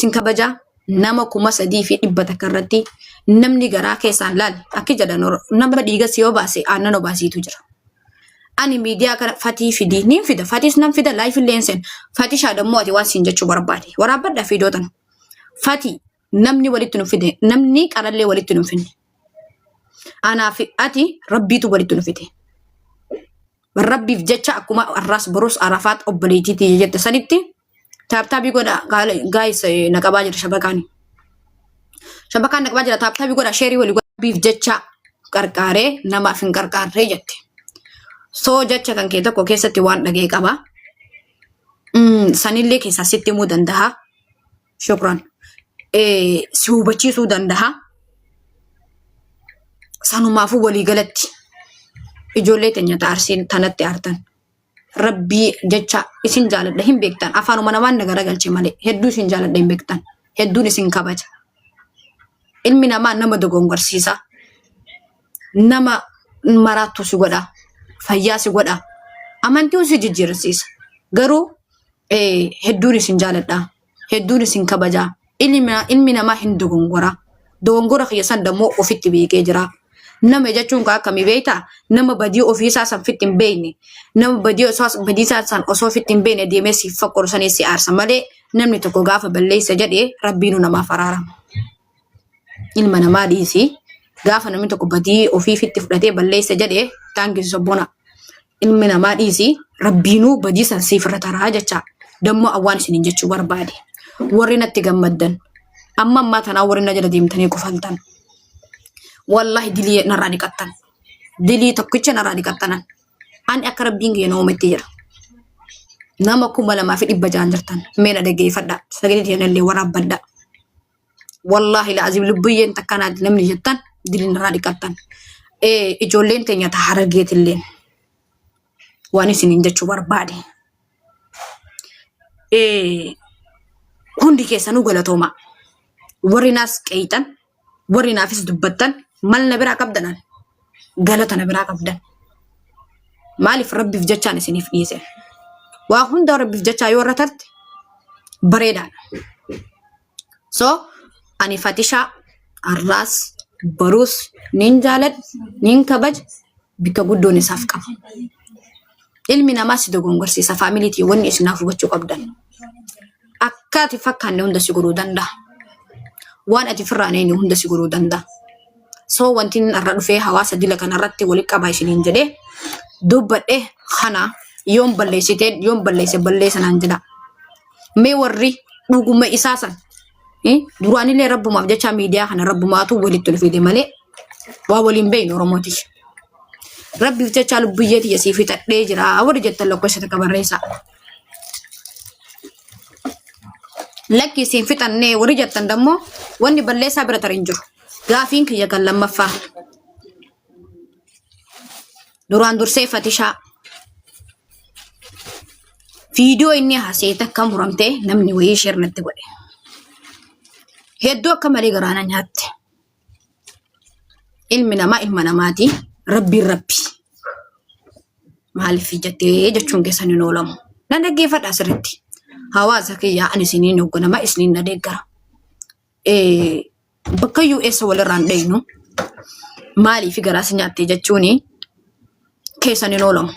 isin kabaja nama kuma sadii fi dhibba takka irratti namni garaa keessaan laal akka jedhan nama dhiiga siyoo baase aannan obaasiitu jira. Ani miidiyaa kana fatii fidii niin fida fatiis nam fida live illeen fatii shaadammoo ati waan siin jechuu barbaade waraabadhaa fiidootan fatii namni walitti nu fide namni qarallee walitti nu finne anaaf ati rabbiitu walitti nu fide. Rabbiif jecha akkuma arraas boros arafaat obboleetiitii jette sanitti taaptaabii godha guys naqabaa jira shabakaani. Shabakaan naqabaa jira taaptaabii godha sheerii walii rabbiif jecha qarqaaree namaaf hin qarqaarree jette. So jecha kan kee tokko keessatti waan dhagee qaba. Sanillee keessaa sitti himuu danda'a. Shukran. Si hubachiisuu danda'a. Sanumaafuu walii galatti ijoollee teenya taarsiin tanatti aartan. Rabbii jecha isin jaaladha hin beektan. Afaanuma namaan nagara galche malee hedduu isin jaaladha hin beektan. Hedduun isin kabaja. Ilmi namaa nama dogongorsiisa. Nama maraattu si godha. Fayyaa si godha. Amantiin si jijjiirsiisa. Garuu hedduun isin jaaladha. Hedduun isin kabaja. Ilmi namaa hin dogongora. Dogongora keessan dammoo ofitti beekee jira. Nama jechuun kan akkamii beektaa? Nama badii ofiisaa san fitti hin beekne. Nama badii isaa san osoo fitti hin beekne deemee si fakkorsanii si aarsa malee namni tokko gaafa balleessa jedhee rabbiinu namaaf araarama. Ilma namaa dhiisi. Gaafa namni tokko badii ofii fitti fudhatee balleessa jedhee taangisi sobbona. Ilmi namaa dhiisi rabbiinuu badii san siif irra taraa jecha. Dammoo awwaan isiniin jechuu barbaade. Warri natti gammaddan. Amma ammaa tanaa warri na jala deemtanii kufaltan. Wallahi dilii narraa dhiqattan. Dilii tokkicha narraa dhiqattanan. Ani akka rabbiin kee noometti jira. Nama 2,200 jirtan. Meena dhaggeeffadha. Sagalee teenallee waraabbadha. Wallahi la'azim lubbiyyeen takkanaati namni jettan dilii narraa dhiqattan. Ijoolleen teenya ta'a harargeetilleen. Waan isiniin jechuu barbaade. Hundi keessanuu galatooma. Warri naas qeeyxan. Warri naafis dubbattan. Mal na biraa qabdanan. Galata na biraa qabdan. Maaliif rabbiif jechaan isiniif dhiise. Waa hunda rabbiif jechaa yoo irra tarte bareedaan. So ani Fatishaa Arraas Baruus nin jaalad nin kabaj bika guddoon isaaf qaba. Ilmi namaa si dogongorsiisa faamiliitii wanni isinaaf hubachuu qabdan. Akka ati fakkaanne hunda si godhuu danda'a. Waan ati firraaneen hunda si godhuu danda'a. So wanti irra dhufee hawaasa dila kanarratti walitti qabaa isiniin jedhee dubbadhee kana yoon balleesse balleessanaan jedha. Mee warri dhuguma isaa san duraanillee rabbumaaf jecha miidiyaa kana rabbumaatu walitti dhufee malee waa waliin beeynu Oromooti. Rabbiif jecha lubbiyyeeti yasiif hidhadhee jira. Warri jettan lakkoofsa qabarreessa. Lakki isin fixannee warri jettan dammoo wanni balleessaa bira tarin jiru. Gaafiin kiyya kan lammaffaa. Duraan dursee Fatishaa. Viidiyoo inni haasee takka muramtee namni wayii sheer natti godhe. Hedduu akka malee garaana nyaatte. Ilmi namaa ilma namaati. Rabbiin rabbi. Maaliif jettee jechuun keessan hin oolamu. Na dhaggeeffadha asirratti. Hawaasa kiyyaa ani isiniin hoogganama isiniin na deeggara. Bakka US walirraan dhaynu maaliif garaas nyaatte jechuuni keessan hin oolamu.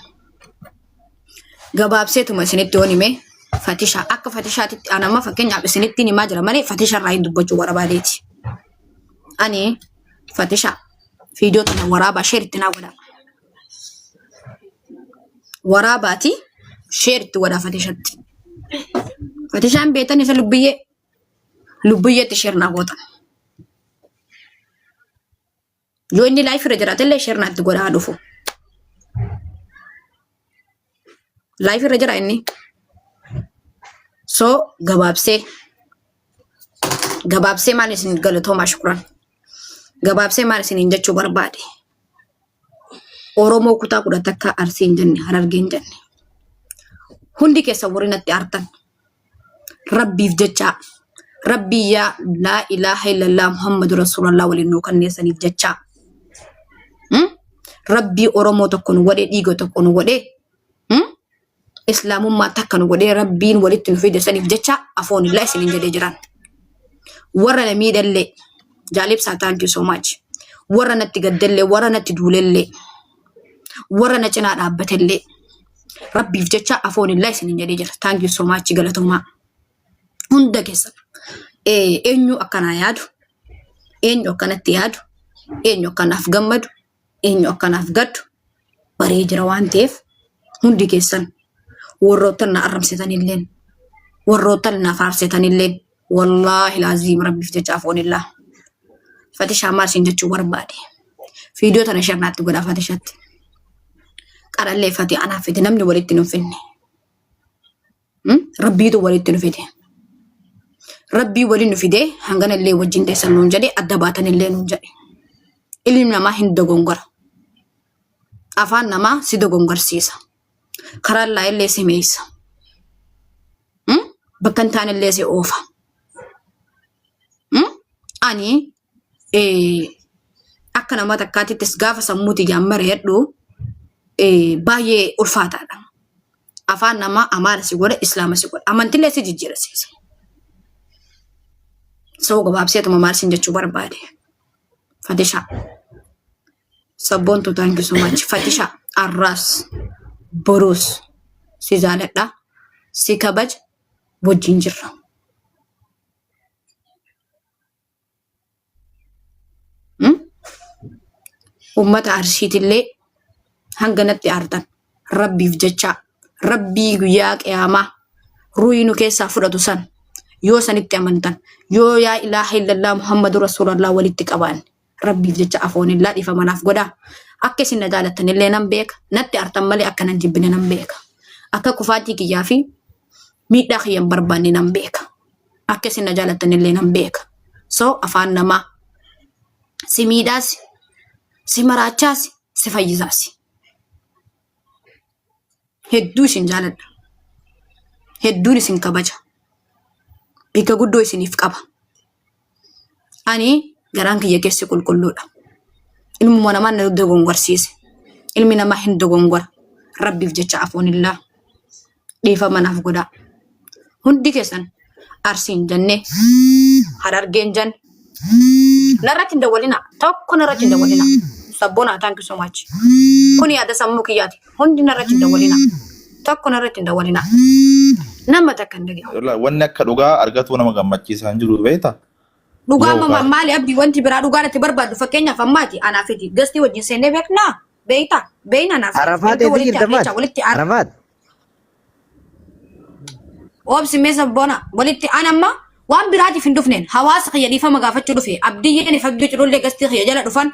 Gabaabseetuma isinitti hoonime Fatishaa akka Fatishaatitti anamma fakkeenyaaf isinitti himaa jira malee Fatisharraa hin dubbachuu barbaadeeti. Ani Fatishaa viidiyoo tana waraabaa sheeritti naa godha. Waraabaati sheeritti godha Fatishatti. Fatishaan beetan isa lubbiyyeetti sheer naa gootan. Yoo inni laayif irra jiraatellee sheer naatti godhaa dhufu. Laayif irra jira inni. So gabaabsee maal isin galatoomaa shukran. Gabaabsee maal isin jechuu barbaade. Oromoo kutaa 10 takka Arsii hin jenne Harargee hin jenne. Hundi keessa warri natti aartan. Rabbiif jecha Rabbi yaa laa ilaaha illallah Muhammadu Rasulullah waliin nuu kanneessaniif jecha. Rabbi Oromoo tokko nu godhee dhiiga tokko nu godhee Islaamummaa takka nu godhee Rabbiin walitti nu fide saniif jecha afoon illaa isiniin jedhee jiran. warra na miidhallee jaalibsaa thank you so much warra natti gaddellee warra natti duulellee warra na cinaa dhaabbatellee rabbiif jecha afoonillee isin jedhee jira thank you so much galatoomaa hunda keessa eenyu akkana yaadu eenyu akkanatti yaadu eenyu akkanaaf gammadu eenyu akkanaaf gaddu baree jira waan ta'eef hundi keessan warroota na arrabsitanillee warroota na faarsitanillee wallahi laazim rabbiif jecha afoonillah fatisha marsin jechuu barbaade video tana sharnaatti godha fatishatti qarallee fati ana fiti namni walitti nu finne rabbiitu walitti nu fide rabbii waliin nu fide hangana illee wajjin deessan nuun jedhe adda baatan illee nuun jedhe ilmi namaa hin dogongora afaan namaa si dogongorsiisa karaa laa illee si meessa bakkan taan illee si oofa ani akka nama takkaatittis gaafa sammuuti jaammare heddu baay'ee ulfaataadha afaan namaa amaara si godha islaama si godha amantillee si jijjiirasiisa soo gabaabseetuma maarsin jechuu barbaade fatisha sabboontu thank you so much fatisha arras borus si jaaladha si kabaj wajjin jirra ummata arshiitillee hanganatti aartan rabbiif jecha rabbii guyyaa qiyaamaa ruuyinu keessaa fudhatu san yoo sanitti amantan yoo yaa ilaaha illallah muhammadu rasuulallah walitti qaban rabbiif jecha afoonillah dhifa manaaf godha akka isin na jaalattanillee nan beeka natti aartan malee akka nan jibbine nan beeka akka kufaatii kiyyaa fi miidhaa kiyyan barbaanne nan beeka akka isin na jaalattanillee nan beeka so afaan namaa si miidhaas si maraachaas si fayyisaas hedduu isin jaaladha hedduun isin kabaja bika guddoo isiniif qaba ani garaan kiyya keessi qulqulluudha ilmuma namaa na dogongorsiise ilmi namaa hin dogongora rabbiif jecha afoonillah dhiifa manaaf godha hundi keessan arsiin jenne harargeen jan narratti hin dawwalina tokko narratti hin dawwalina sabboona thank you so much kuni yaada sammuu kiyyaati hundi narratti hin dawwalina tokko narratti hin dawwalina nama takka hin dhaga'u wanni akka dhugaa argatu nama gammachiisaa hin jiru beektaa dhugaa mama maali abdii wanti biraa dhugaa natti barbaadu fakkeenyaaf ammaati anaaf iti gastii wajjin seennee beeknaa beektaa beeyna anaaf Arafat walitti Arafat obsi meesa bona walitti anamma waan biraatiif hin dhufneen hawaasa kiyya dhiifama gaafachuu dhufe abdiyyeen fagduu cidhullee gastii kiyya jala dhufan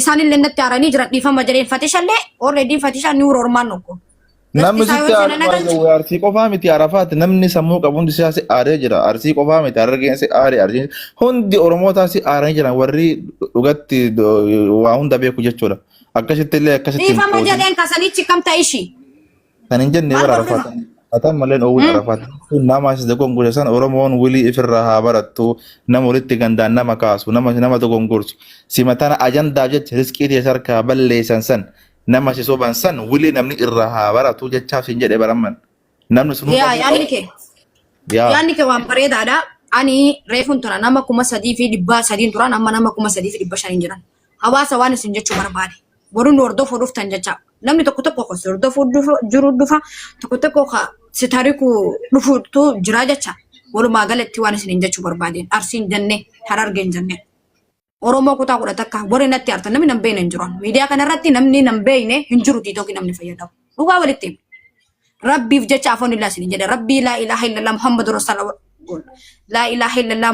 isaanillee natti aaranii jiran dhiifama jedheen fatishallee already fatisha ni urormaan nokko namni sitti aaruu arsii qofaa miti Arafat namni sammuu qabu hundi siyaasi aaree jira arsii qofaa miti argeensi aaree arsii hundi oromootaa si aaranii jiran warri dhugatti waa hunda beeku jechuudha akkasitti illee akkasitti dhiifama jedheen kasanichi kam ta'ishi kan hin jenne bara Arafat atam maleen owwi Arafat nama as dogongorsa san oromoon wili ifirra haa barattu nama walitti gandaan nama kaasu nama dogongorsu simatana ajandaa jecha riskii teessarkaa balleessan san nama si soban san wili namni irra haa baratu jechaaf hin jedhe baramman namni sun yaanni ke waan bareedaadha ani reefun tuna nama 3,300 tura nama 3,500 jiran hawaasa waan isin jechuu barbaade warun hordofuu dhuftan jecha namni tokko tokko ko hordofuu jiru dhufa tokko si taariku dhufuutu jira jecha walumaa galatti waan isin jechuu barbaadeen arsiin jenne harargeen jenne oromoo kutaa kudha takka warri natti aartan namni nan beekne hin jiru miidiyaa kanarratti namni nan beekne hin jiru tiitooki namni fayyadamu dhugaa walitti rabbiif jecha afoon illaa isin jedhe rabbii laa ilaaha illallah muhammadu rasulullah laa ilaaha illallah